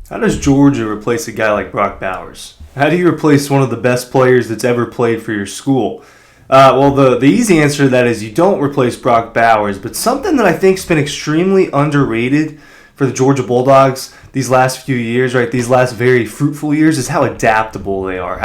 How does Georgia replace a guy like Brock Bowers? How do you replace one of the best players that's ever played for your school? The easy answer to that is you don't replace Brock Bowers, but something that I think's been extremely underrated for the Georgia Bulldogs these last few years, right? These last very fruitful years is how adaptable they are.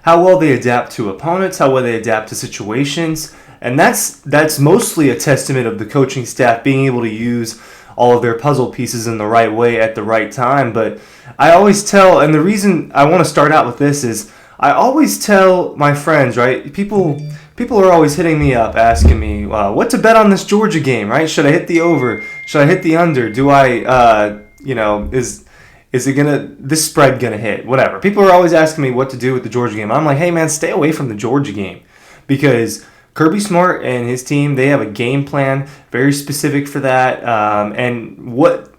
How well they adapt to opponents, how well they adapt to situations. And that's mostly a testament of the coaching staff being able to use all of their puzzle pieces in the right way at the right time. But I always tell, and the reason I want to start out with this is I always tell my friends, right? People are always hitting me up asking me what to bet on this Georgia game, right? Should I hit the over? Should I hit the under? Do I, is it this spread gonna hit? Whatever. People are always asking me what to do with the Georgia game. I'm like, hey man, stay away from the Georgia game because Kirby Smart and his team, they have a game plan very specific for that. And what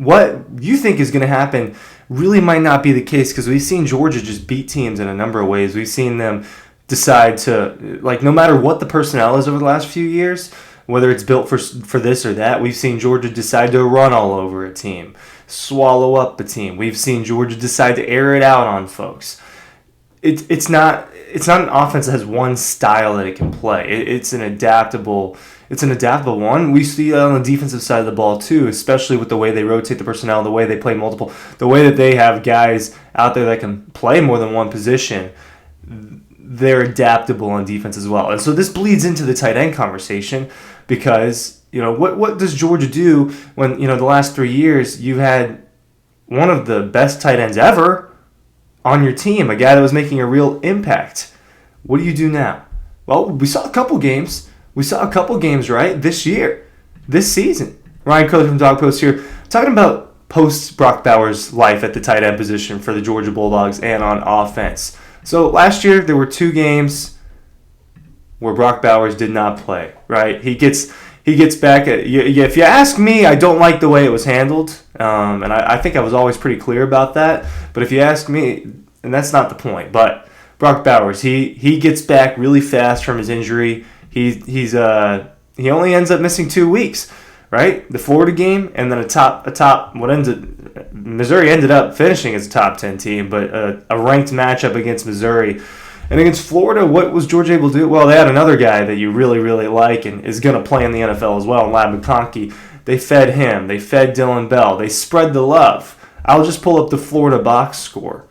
you think is going to happen really might not be the case because we've seen Georgia just beat teams in a number of ways. We've seen them decide to, like, no matter what the personnel is over the last few years, whether it's built for this or that, we've seen Georgia decide to run all over a team, swallow up a team. We've seen Georgia decide to air it out on folks. It's not an offense that has one style that it can play. It's an adaptable one. We see that on the defensive side of the ball too, especially with the way they rotate the personnel, the way they play multiple, the way that they have guys out there that can play more than one position. They're adaptable on defense as well. And so this bleeds into the tight end conversation because, what does Georgia do when, the last 3 years you've had one of the best tight ends ever on your team, a guy that was making a real impact. What do you do now? Well, we saw a couple games. Right, this season. Ryan Coach from Dawg Post here, talking about post-Brock Bowers' life at the tight end position for the Georgia Bulldogs and on offense. So last year, there were 2 games where Brock Bowers did not play, right? He gets back. If you ask me, I don't like the way it was handled, and I think I was always pretty clear about that. But if you ask me, and that's not the point, but Brock Bowers, he gets back really fast from his injury. He only ends up missing 2 weeks, right? The Florida game, and then Missouri ended up finishing as a top 10 team, but a ranked matchup against Missouri. And against Florida, what was Georgia able to do? Well, they had another guy that you really, really like and is going to play in the NFL as well, Lab McConkey. They fed him. They fed Dylan Bell. They spread the love. I'll just pull up the Florida box score.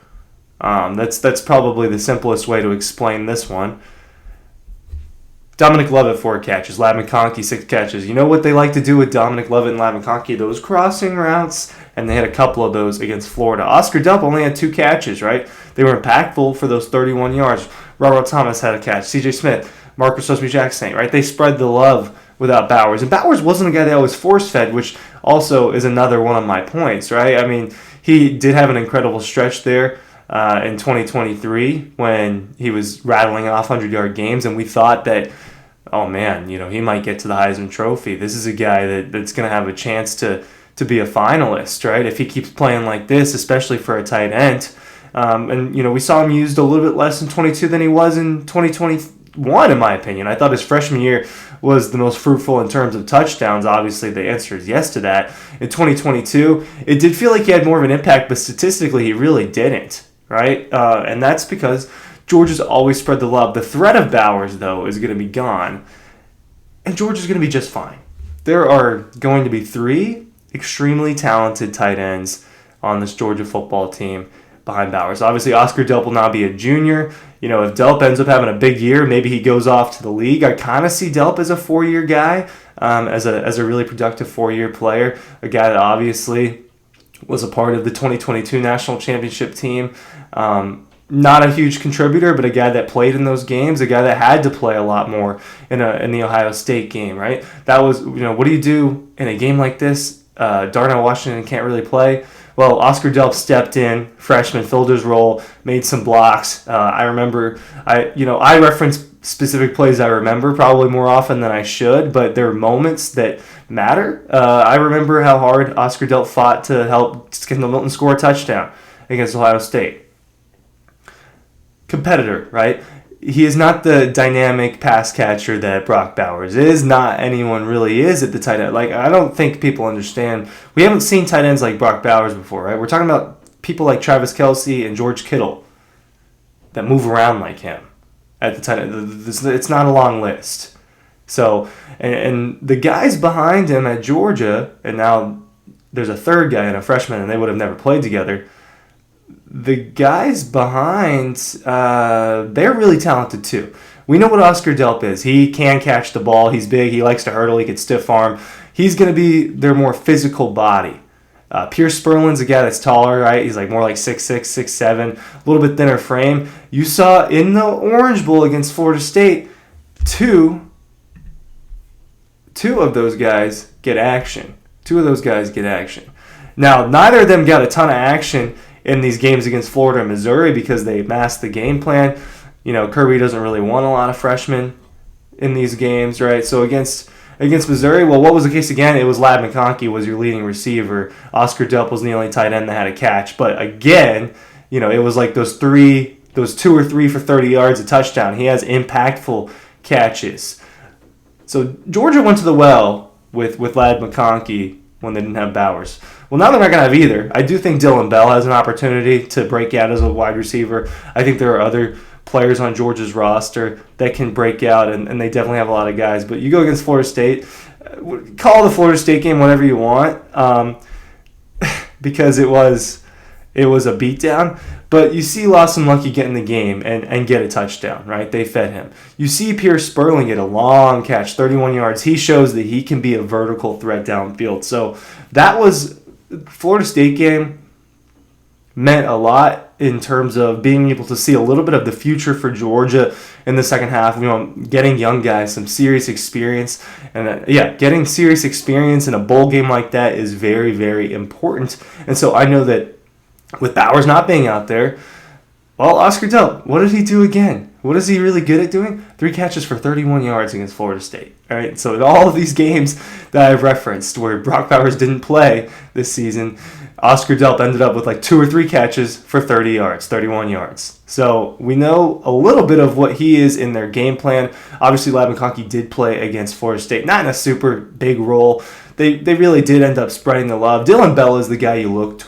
That's probably the simplest way to explain this one. Dominic Lovett, 4 catches. Lab McConkey, 6 catches. You know what they like to do with Dominic Lovett and Lab McConkey? Those crossing routes, and they had a couple of those against Florida. Oscar Delp only had 2 catches, right? They were impactful for those 31 yards. Robert Thomas had a catch. C.J. Smith, Marcus Osby-Jackson, right? They spread the love without Bowers. And Bowers wasn't a guy that always force-fed, which also is another one of my points, right? I mean, he did have an incredible stretch there in 2023 when he was rattling off 100-yard games, and we thought that, oh man, he might get to the Heisman Trophy. This is a guy that's going to have a chance to be a finalist, right? If he keeps playing like this, especially for a tight end. We saw him used a little bit less in 22 than he was in 2021, in my opinion. I thought his freshman year was the most fruitful in terms of touchdowns. Obviously, the answer is yes to that. In 2022, it did feel like he had more of an impact, but statistically, he really didn't, right? And that's because Georgia's always spread the love. The threat of Bowers, though, is going to be gone, and Georgia's going to be just fine. There are going to be 3 extremely talented tight ends on this Georgia football team behind Bowers. Obviously, Oscar Delp will now be a junior. If Delp ends up having a big year, maybe he goes off to the league. I kind of see Delp as a 4-year guy, as a really productive 4-year player, a guy that obviously was a part of the 2022 national championship team. Not a huge contributor, but a guy that played in those games, a guy that had to play a lot more in the Ohio State game, right? That was, what do you do in a game like this? Darnell Washington can't really play. Well, Oscar Delp stepped in, freshman, filled his role, made some blocks. I remember, I reference specific plays I remember probably more often than I should, but there are moments that matter. I remember how hard Oscar Delp fought to help Kendall Milton score a touchdown against Ohio State. Competitor, right? He is not the dynamic pass catcher that Brock Bowers is. Not anyone really is at the tight end. I don't think people understand. We haven't seen tight ends like Brock Bowers before, right? We're talking about people like Travis Kelce and George Kittle that move around like him at the time. It's not a long list. So, and the guys behind him at Georgia, and now there's a third guy and a freshman, and they would have never played together. The guys behind, they're really talented too. We know what Oscar Delp is. He can catch the ball. He's big. He likes to hurdle. He can stiff arm. He's going to be their more physical body. Pierce Sperlin's a guy that's taller, right? He's like more like 6'6", 6'7", a little bit thinner frame. You saw in the Orange Bowl against Florida State, two of those guys get action. Now, neither of them got a ton of action in these games against Florida and Missouri because they masked the game plan. You know, Kirby doesn't really want a lot of freshmen in these games, right? So against Missouri, well, what was the case again? It was Ladd McConkey was your leading receiver. Oscar Delp was the only tight end that had a catch. But again, you know, it was like those 2 or 3 for 30 yards, a touchdown. He has impactful catches. So Georgia went to the well with Ladd McConkey when they didn't have Bowers. Well, now they're not going to have either. I do think Dylan Bell has an opportunity to break out as a wide receiver. I think there are other players on Georgia's roster that can break out, and they definitely have a lot of guys. But you go against Florida State, call the Florida State game whatever you want, because it was a beatdown. But you see Lawson Lucky get in the game and get a touchdown, right? They fed him. You see Pierce Sperling get a long catch, 31 yards. He shows that he can be a vertical threat downfield. So that was Florida State game. Meant a lot in terms of being able to see a little bit of the future for Georgia in the second half. You know, getting young guys some serious experience, and getting serious experience in a bowl game like that is very, very important. And so I know that with Bowers not being out there, well, Oscar Delp, what did he do again? What is he really good at doing? 3 catches for 31 yards against Florida State. All right, so in all of these games that I've referenced where Brock Bowers didn't play this season, Oscar Delp ended up with like 2 or 3 catches for 30 yards, 31 yards. So we know a little bit of what he is in their game plan. Obviously, Ladd McConkey did play against Florida State, not in a super big role. They really did end up spreading the love. Dylan Bell is the guy you look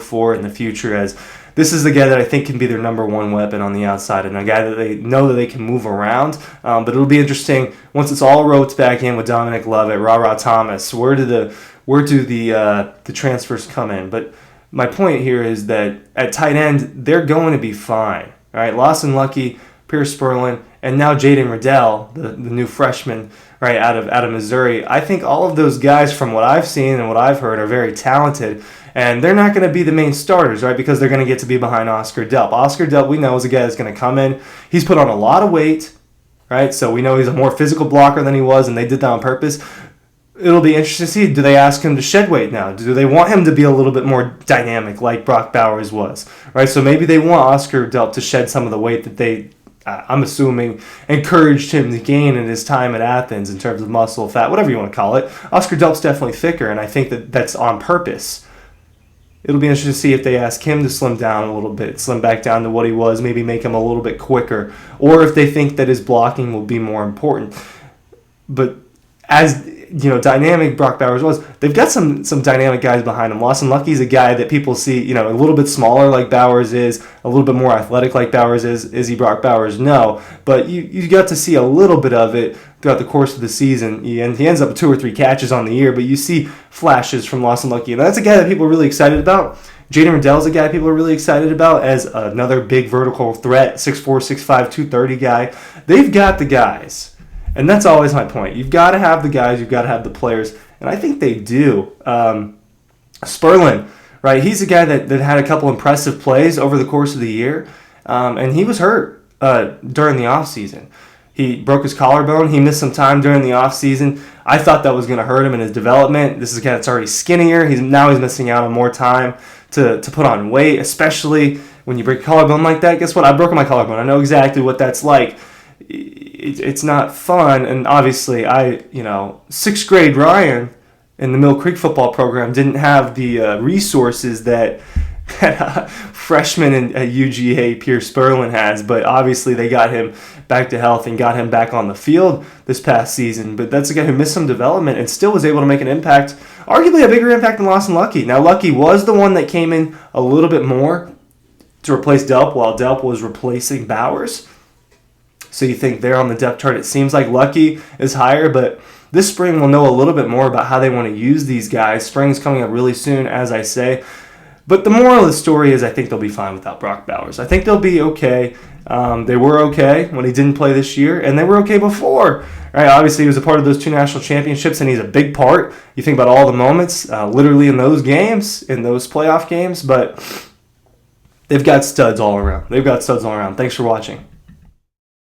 for in the future, as this is the guy that I think can be their number one weapon on the outside, and a guy that they know that they can move around. But it'll be interesting once it's all roped back in with Dominic Lovett, Ra Thomas. Where do the transfers come in? But my point here is that at tight end, they're going to be fine. All right, Lawson Lucky, Pierce Sperlin, and now Jaden Riddell, the new freshman, right, out of Missouri. I think all of those guys, from what I've seen and what I've heard, are very talented. And they're not going to be the main starters, right, because they're going to get to be behind Oscar Delp. Oscar Delp, we know, is a guy that's going to come in. He's put on a lot of weight, right? So we know he's a more physical blocker than he was, and they did that on purpose. It'll be interesting to see, do they ask him to shed weight now? Do they want him to be a little bit more dynamic like Brock Bowers was, right? So maybe they want Oscar Delp to shed some of the weight that they, I'm assuming, encouraged him to gain in his time at Athens in terms of muscle, fat, whatever you want to call it. Oscar Delp's definitely thicker, and I think that that's on purpose. It'll be interesting to see if they ask him to slim down a little bit, slim back down to what he was, maybe make him a little bit quicker, or if they think that his blocking will be more important. But as you know, dynamic Brock Bowers was, they've got some dynamic guys behind him. Lawson Lucky's a guy that people see, you know, a little bit smaller like Bowers is, a little bit more athletic like Bowers is. Is he Brock Bowers? No. But you got to see a little bit of it throughout the course of the season. And he ends up with 2 or 3 catches on the year, but you see flashes from Lawson Lucky. And that's a guy that people are really excited about. Jaden Riddell's a guy people are really excited about as another big vertical threat, 6'4", 6'5", 230 guy. They've got the guys. And that's always my point. You've got to have the guys. You've got to have the players. And I think they do. Sperlin, right? He's a guy that had a couple impressive plays over the course of the year. And he was hurt during the offseason. He broke his collarbone. He missed some time during the offseason. I thought that was going to hurt him in his development. This is a guy that's already skinnier. He's missing out on more time to put on weight, especially when you break a collarbone like that. Guess what? I broke my collarbone. I know exactly what that's like. It's not fun, and obviously 6th grade Ryan in the Mill Creek football program didn't have the resources that that freshman at UGA, Pierce Sperlin, has. But obviously they got him back to health and got him back on the field this past season. But that's a guy who missed some development and still was able to make an impact, arguably a bigger impact than Lawson Lucky. Now, Lucky was the one that came in a little bit more to replace Delp while Delp was replacing Bowers. So you think there on the depth chart, it seems like Lucky is higher, but this spring we'll know a little bit more about how they want to use these guys. Spring's coming up really soon, as I say. But the moral of the story is I think they'll be fine without Brock Bowers. I think they'll be okay. They were okay when he didn't play this year, and they were okay before. Right? Obviously, he was a part of those 2 national championships, and he's a big part. You think about all the moments, literally in those games, in those playoff games, but they've got studs all around. Thanks for watching.